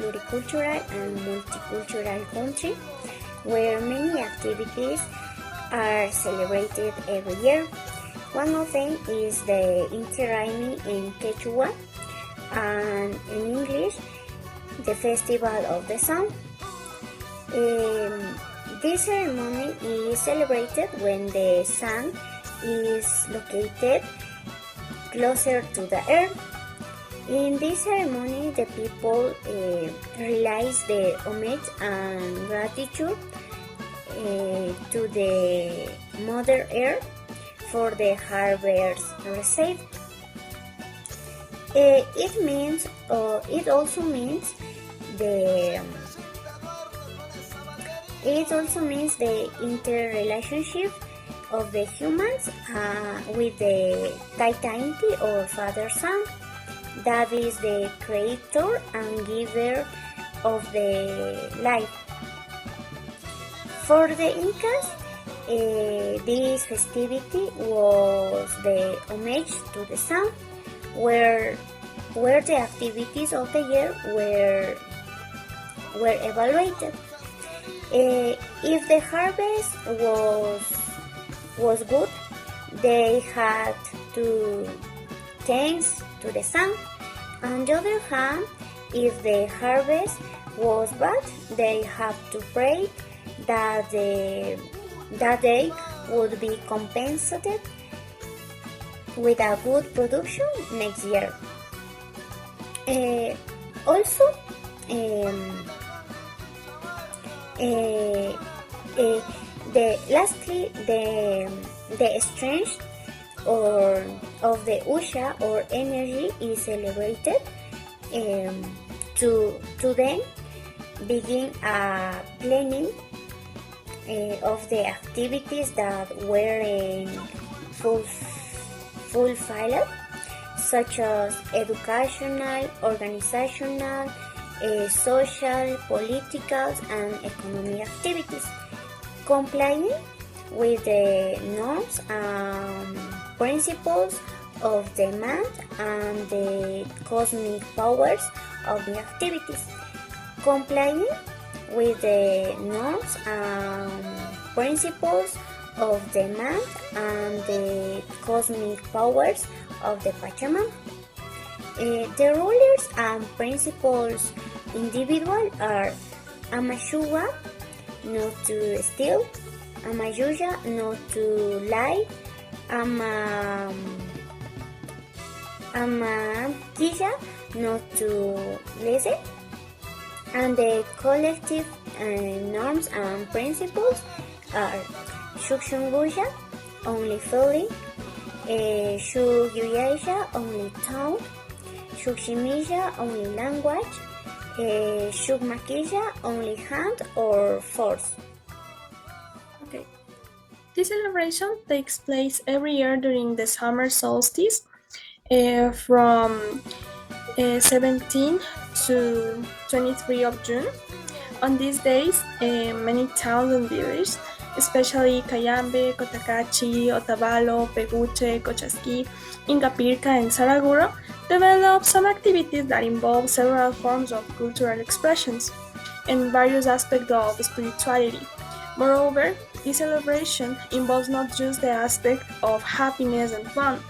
pluricultural and multicultural country where many activities are celebrated every year. One of them is the Inti Raymi in Quechua and in English, the Festival of the Sun. This ceremony is celebrated when the sun is located closer to the earth. In this ceremony, the people realize the homage and gratitude to the Mother Earth for the harvest received. It also means the interrelationship of the humans with the Taitanti or Father Sun, that is the creator and giver of the life. For the Incas, this festivity was the homage to the sun, where the activities of the year were evaluated. If the harvest was good, they had to thanks to the sun. On the other hand, if the harvest was bad, they have to pray that they would be compensated with a good production next year. Also, the strength of the Usha or energy is celebrated to then begin a planning of the activities that were in fulfilled, such as educational, organizational, social, political, and economic activities, complying with the norms and principles of demand and the cosmic powers of the activities, complying with the norms and principles of demand and the cosmic powers of the Pachamama. The rulers and principles individual are Amashuwa, not to steal, Amayuya, not to lie, Amakija, not to listen, and the collective norms and principles are Shukshunguja, only feeling, Shugyuyaja, only tone, Shukshimija, only language, Shukmakija, only hand or force. Okay. This celebration takes place every year during the summer solstice from 17 to 23 of June. On these days, many towns and villages, especially Cayambe, Cotacachi, Otavalo, Peguche, Cochasqui, Ingapirca, and Saraguro, develop some activities that involve several forms of cultural expressions and various aspects of spirituality. Moreover, this celebration involves not just the aspect of happiness and fun.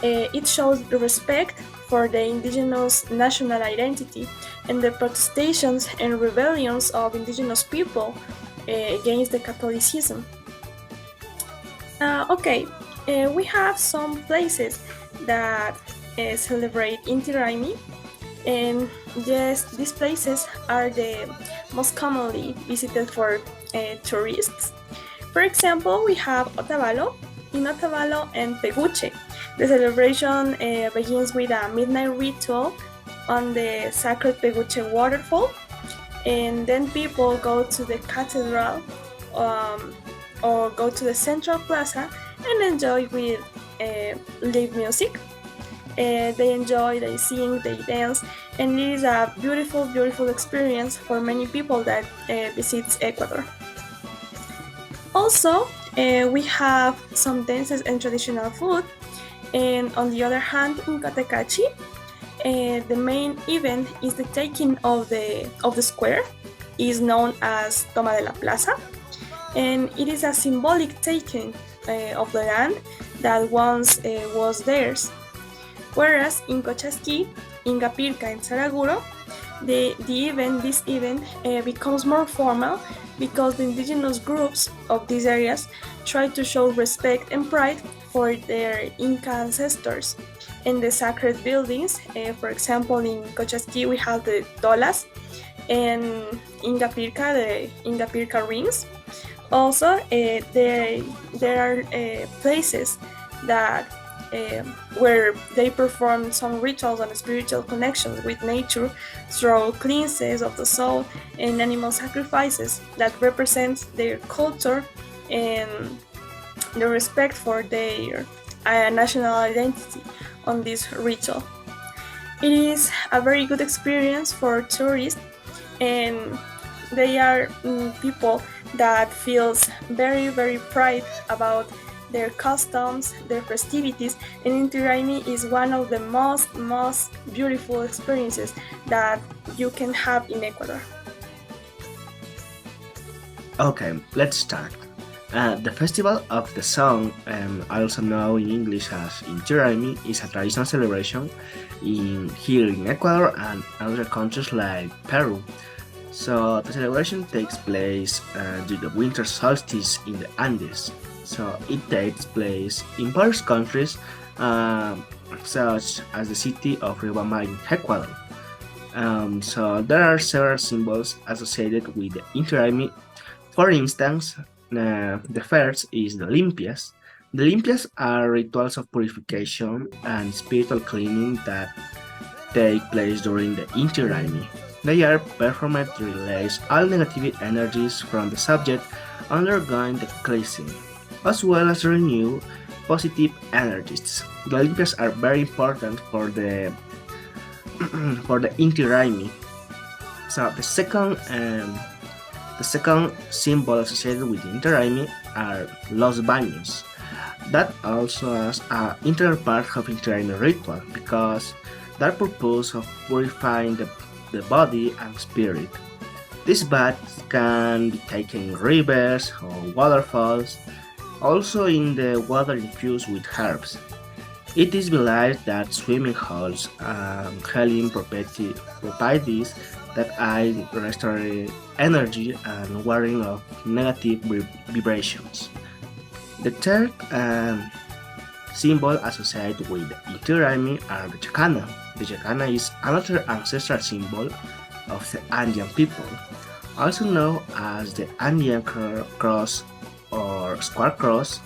It shows respect for the indigenous national identity and the protestations and rebellions of indigenous people against the Catholicism. We have some places that celebrate Inti Raymi, and yes, these places are the most commonly visited for tourists. For example, we have Otavalo. In Otavalo and Peguche, the celebration begins with a midnight ritual on the sacred Peguche waterfall, and then people go to the cathedral or go to the central plaza and enjoy with live music. They enjoy, they sing, they dance, and it is a beautiful, beautiful experience for many people that visits Ecuador. Also, we have some dances and traditional food, and on the other hand, in Cotacachi, The main event is the taking of the square, is known as Toma de la Plaza, and it is a symbolic taking of the land that once was theirs. Whereas in Cochasquí, Ingapirca, and Saraguro, this event becomes more formal because the indigenous groups of these areas try to show respect and pride for their Inca ancestors. In the sacred buildings, for example, in Cochasquí we have the tolas, and Ingapirca, the Ingapirca rings. Also, there are places that where they perform some rituals and spiritual connections with nature through cleanses of the soul and animal sacrifices that represent their culture and the respect for their national identity on this ritual. It is a very good experience for tourists, and they are people that feels very pride about their customs, their festivities, and Inti Raymi is one of the most beautiful experiences that you can have in Ecuador. Okay, let's start. The Festival of the Song, also known in English as Inti Raymi, is a traditional celebration here in Ecuador and other countries like Peru. So the celebration takes place during the winter solstice in the Andes. So it takes place in various countries, such as the city of Riobamba in Ecuador. So there are several symbols associated with the Inti Raymi. For instance, the first is the limpias. The limpias are rituals of purification and spiritual cleaning that take place during the Inti Raymi. They are performed to release all negative energies from the subject undergoing the cleansing, as well as renew positive energies. The limpias are very important for the for the Inti Raymi. So the second symbol associated with Inti Raymi are Los Baños. That also has an integral part of Inti Raymi ritual because their purpose of purifying the body and spirit. These baths can be taken in rivers or waterfalls, also in the water infused with herbs. It is believed that swimming holes and healing properties that aid restoring energy and warring of negative vibrations. The third symbol associated with Inti Raymi are the chacana. The chacana is another ancestral symbol of the Andean people, also known as the Andean cross or square cross.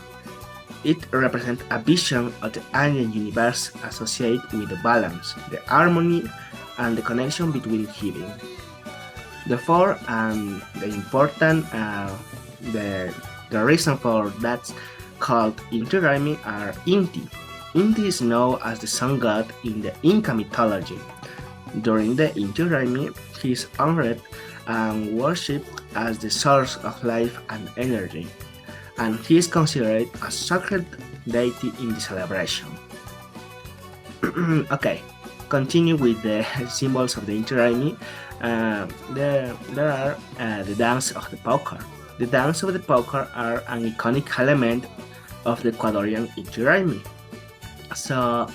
It represents a vision of the Andean universe associated with the balance, the harmony, and the connection between healing. The fourth and the important, the reason for that called Inti Raymi are Inti. Inti is known as the sun god in the Inca mythology. During the Inti Raymi, he is honored and worshipped as the source of life and energy, and he is considered a sacred deity in the celebration. Okay, continue with the symbols of the Inti Raymi. There are the dance of the poker. The dance of the poker are an iconic element of the Ecuadorian Inti Raymi. So,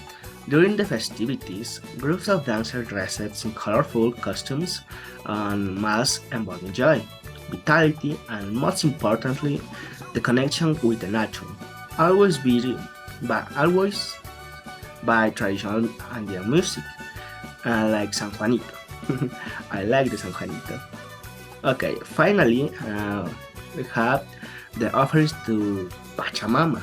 during the festivities, groups of dancers dressed in colorful costumes and masks embody joy, vitality, and most importantly, the connection with the nature. Always be, always by traditional Andean music, like San Juanito. I like the San Juanito. Okay, finally, we have the offerings to Pachamama.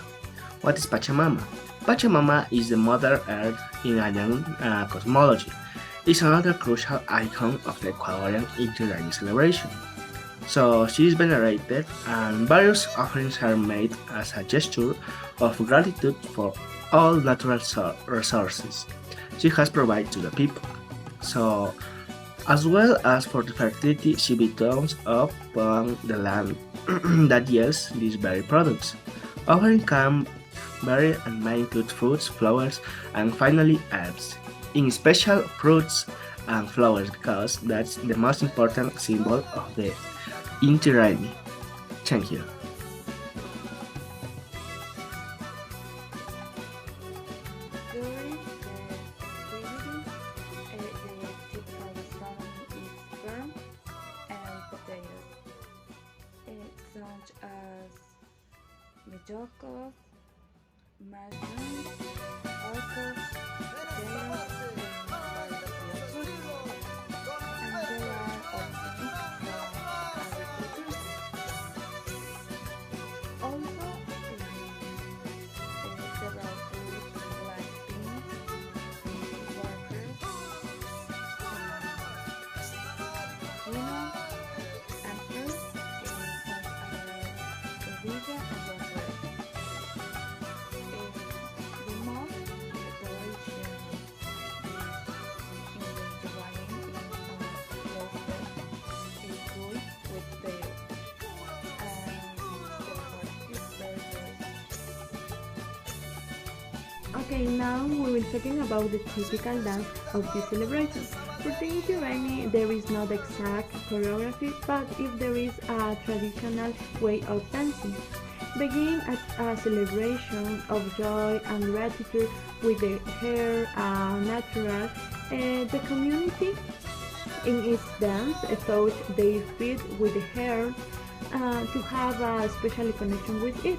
What is Pachamama? Pachamama is the Mother Earth in Andean cosmology. It's another crucial icon of the Ecuadorian Inti Raymi celebration. So she is venerated, and various offerings are made as a gesture of gratitude for all natural resources she has provided to the people. So, as well as for the fertility she bestows upon the land that yields these very products. Offering can vary and may include fruits, flowers, and finally herbs. in special fruits and flowers because that's the most important symbol of the Inti Raymi. Thank you. During the festivities, the typical restaurant is firm and potatoes, such as mijokos, mushrooms, okras, potatoes, and variety of fruits. And there are options from agriculture. Also, several foods like beans, workers, quinoa, and fruits such as uvilla and raspberry. The most delicious dish in the Mediterranean is roasted pig with pear, and the part is very delicious. Okay, now we will talking about the typical dance of this celebration. For the Inti Raymi, there is not exact choreography, but if there is a traditional way of dancing. Begin as a celebration of joy and gratitude with the hair natural. The community in its dance touch their feet with the hair to have a special connection with it.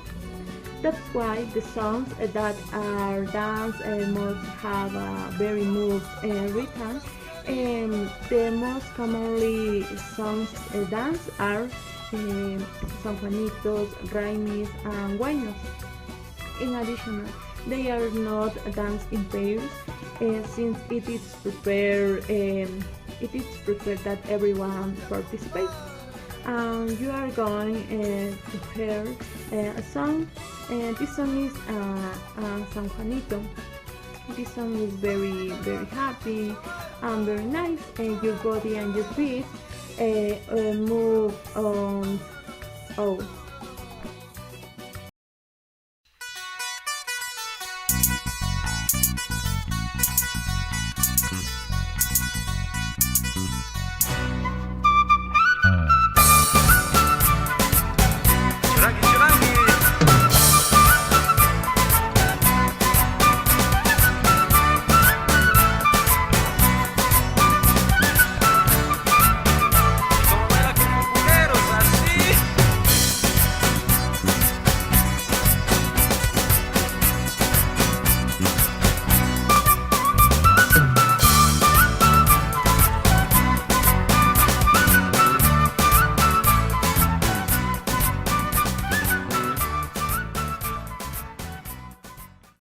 That's why the songs that are danced must have a very moved rhythm. The most commonly songs dance are San Juanitos, Raimis, and Guaynos. In addition, they are not danced in pairs since it is preferred that everyone participates. You are going to hear a song. This song is San Juanito. This song is very very happy and very nice. Your body and your feet move on. Oh.